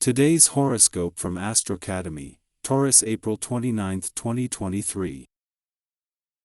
Today's horoscope from Astrocademy, Taurus, April 29, 2023.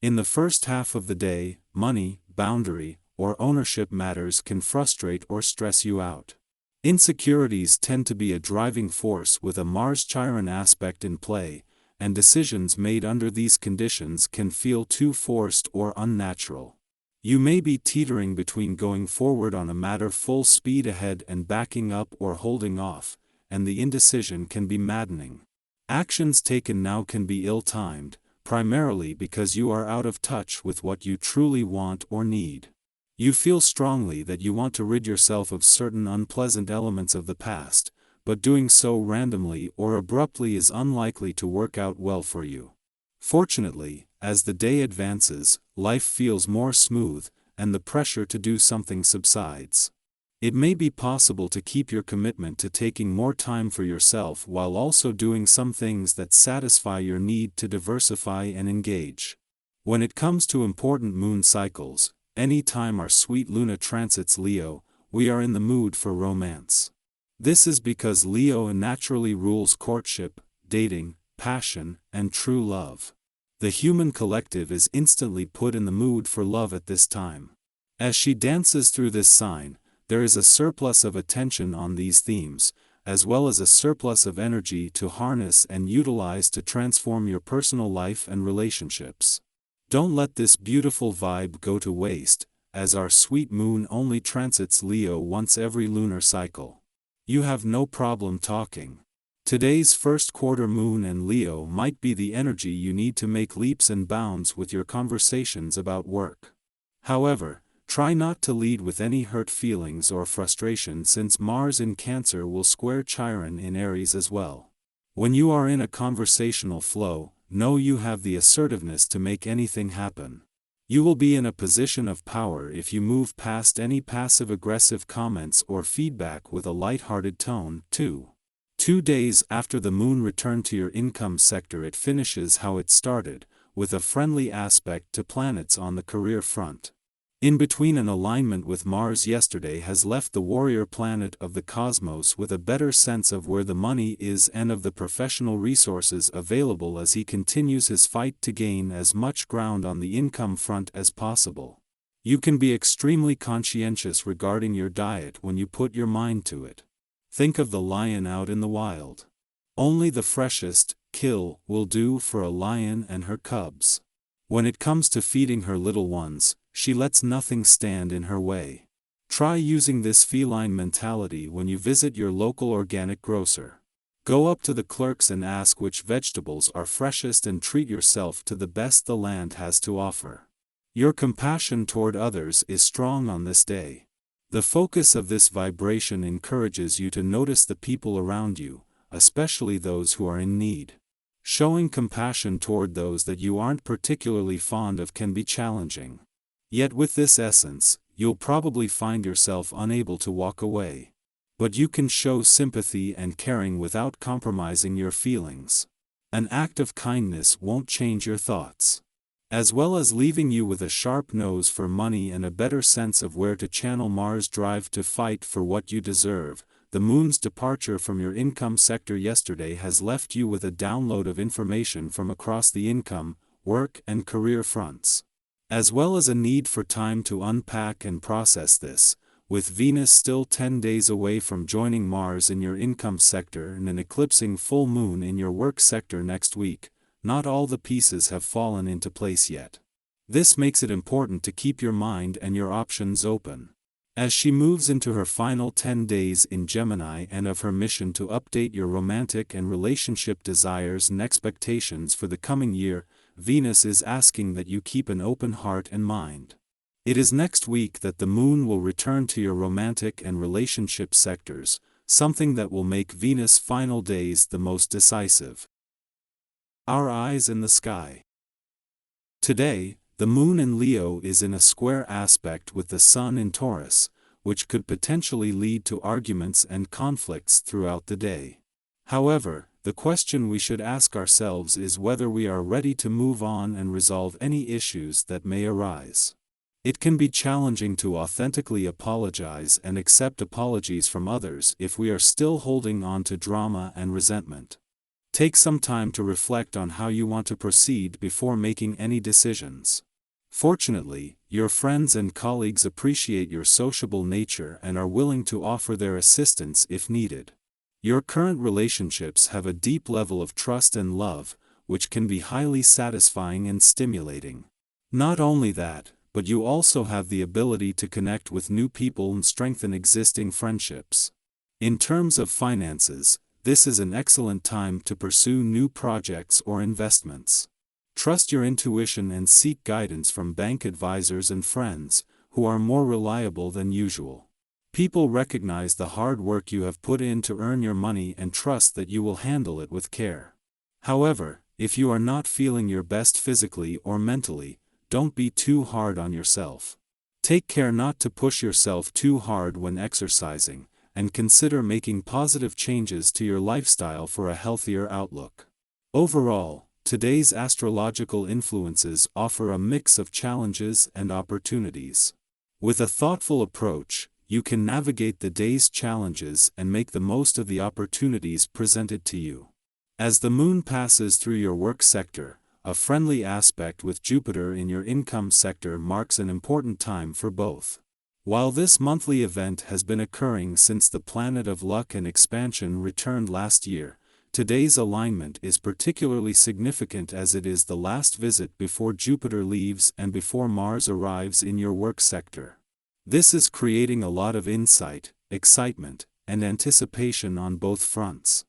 In the first half of the day, money, boundary, or ownership matters can frustrate or stress you out. Insecurities tend to be a driving force with a Mars-Chiron aspect in play, and decisions made under these conditions can feel too forced or unnatural. You may be teetering between going forward on a matter full speed ahead and backing up or holding off, and the indecision can be maddening. Actions taken now can be ill-timed, primarily because you are out of touch with what you truly want or need. You feel strongly that you want to rid yourself of certain unpleasant elements of the past, but doing so randomly or abruptly is unlikely to work out well for you. Fortunately, as the day advances, life feels more smooth, and the pressure to do something subsides. It may be possible to keep your commitment to taking more time for yourself while also doing some things that satisfy your need to diversify and engage. When it comes to important moon cycles, any time our sweet Luna transits Leo, we are in the mood for romance. This is because Leo naturally rules courtship, dating, passion, and true love. The human collective is instantly put in the mood for love at this time. As she dances through this sign, there is a surplus of attention on these themes, as well as a surplus of energy to harness and utilize to transform your personal life and relationships. Don't let this beautiful vibe go to waste, as our sweet moon only transits Leo once every lunar cycle. You have no problem talking. Today's first quarter moon and Leo might be the energy you need to make leaps and bounds with your conversations about work. However, try not to lead with any hurt feelings or frustration, since Mars in Cancer will square Chiron in Aries as well. When you are in a conversational flow, know you have the assertiveness to make anything happen. You will be in a position of power if you move past any passive-aggressive comments or feedback with a light-hearted tone, too. 2 days after the moon returned to your income sector, it finishes how it started, with a friendly aspect to planets on the career front. In between, an alignment with Mars yesterday has left the warrior planet of the cosmos with a better sense of where the money is and of the professional resources available as he continues his fight to gain as much ground on the income front as possible. You can be extremely conscientious regarding your diet when you put your mind to it. Think of the lion out in the wild. Only the freshest kill will do for a lion and her cubs. When it comes to feeding her little ones, she lets nothing stand in her way. Try using this feline mentality when you visit your local organic grocer. Go up to the clerks and ask which vegetables are freshest and treat yourself to the best the land has to offer. Your compassion toward others is strong on this day. The focus of this vibration encourages you to notice the people around you, especially those who are in need. Showing compassion toward those that you aren't particularly fond of can be challenging. Yet with this essence, you'll probably find yourself unable to walk away. But you can show sympathy and caring without compromising your feelings. An act of kindness won't change your thoughts. As well as leaving you with a sharp nose for money and a better sense of where to channel Mars' drive to fight for what you deserve, the moon's departure from your income sector yesterday has left you with a download of information from across the income, work, and career fronts. As well as a need for time to unpack and process this, with Venus still 10 days away from joining Mars in your income sector and an eclipsing full moon in your work sector next week, not all the pieces have fallen into place yet. This makes it important to keep your mind and your options open. As she moves into her final 10 days in Gemini and of her mission to update your romantic and relationship desires and expectations for the coming year, Venus is asking that you keep an open heart and mind. It is next week that the moon will return to your romantic and relationship sectors, something that will make Venus' final days the most decisive. Our eyes in the sky. Today, the moon in Leo is in a square aspect with the sun in Taurus, which could potentially lead to arguments and conflicts throughout the day. However, the question we should ask ourselves is whether we are ready to move on and resolve any issues that may arise. It can be challenging to authentically apologize and accept apologies from others if we are still holding on to drama and resentment. Take some time to reflect on how you want to proceed before making any decisions. Fortunately, your friends and colleagues appreciate your sociable nature and are willing to offer their assistance if needed. Your current relationships have a deep level of trust and love, which can be highly satisfying and stimulating. Not only that, but you also have the ability to connect with new people and strengthen existing friendships. In terms of finances, this is an excellent time to pursue new projects or investments. Trust your intuition and seek guidance from bank advisors and friends, who are more reliable than usual. People recognize the hard work you have put in to earn your money and trust that you will handle it with care. However, if you are not feeling your best physically or mentally, don't be too hard on yourself. Take care not to push yourself too hard when exercising, and consider making positive changes to your lifestyle for a healthier outlook. Overall, today's astrological influences offer a mix of challenges and opportunities. With a thoughtful approach, you can navigate the day's challenges and make the most of the opportunities presented to you. As the moon passes through your work sector, a friendly aspect with Jupiter in your income sector marks an important time for both. While this monthly event has been occurring since the planet of luck and expansion returned last year, today's alignment is particularly significant as it is the last visit before Jupiter leaves and before Mars arrives in your work sector. This is creating a lot of insight, excitement, and anticipation on both fronts.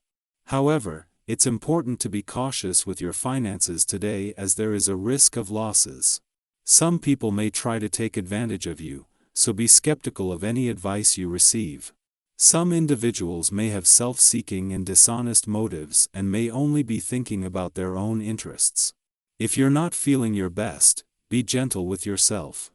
However, it's important to be cautious with your finances today as there is a risk of losses. Some people may try to take advantage of you, so be skeptical of any advice you receive. Some individuals may have self-seeking and dishonest motives and may only be thinking about their own interests. If you're not feeling your best, be gentle with yourself.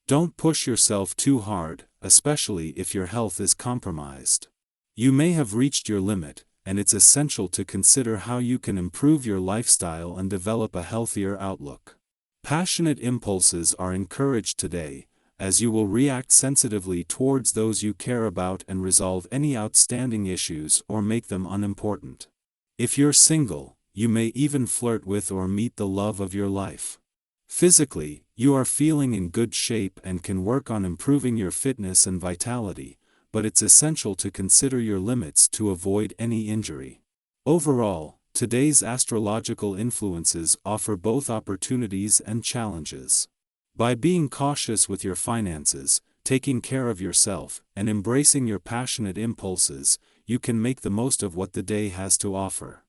Don't push yourself too hard, especially if your health is compromised. You may have reached your limit, and it's essential to consider how you can improve your lifestyle and develop a healthier outlook. Passionate impulses are encouraged today, as you will react sensitively towards those you care about and resolve any outstanding issues or make them unimportant. If you're single, you may even flirt with or meet the love of your life. Physically, you are feeling in good shape and can work on improving your fitness and vitality, but it's essential to consider your limits to avoid any injury. Overall, today's astrological influences offer both opportunities and challenges. By being cautious with your finances, taking care of yourself, and embracing your passionate impulses, you can make the most of what the day has to offer.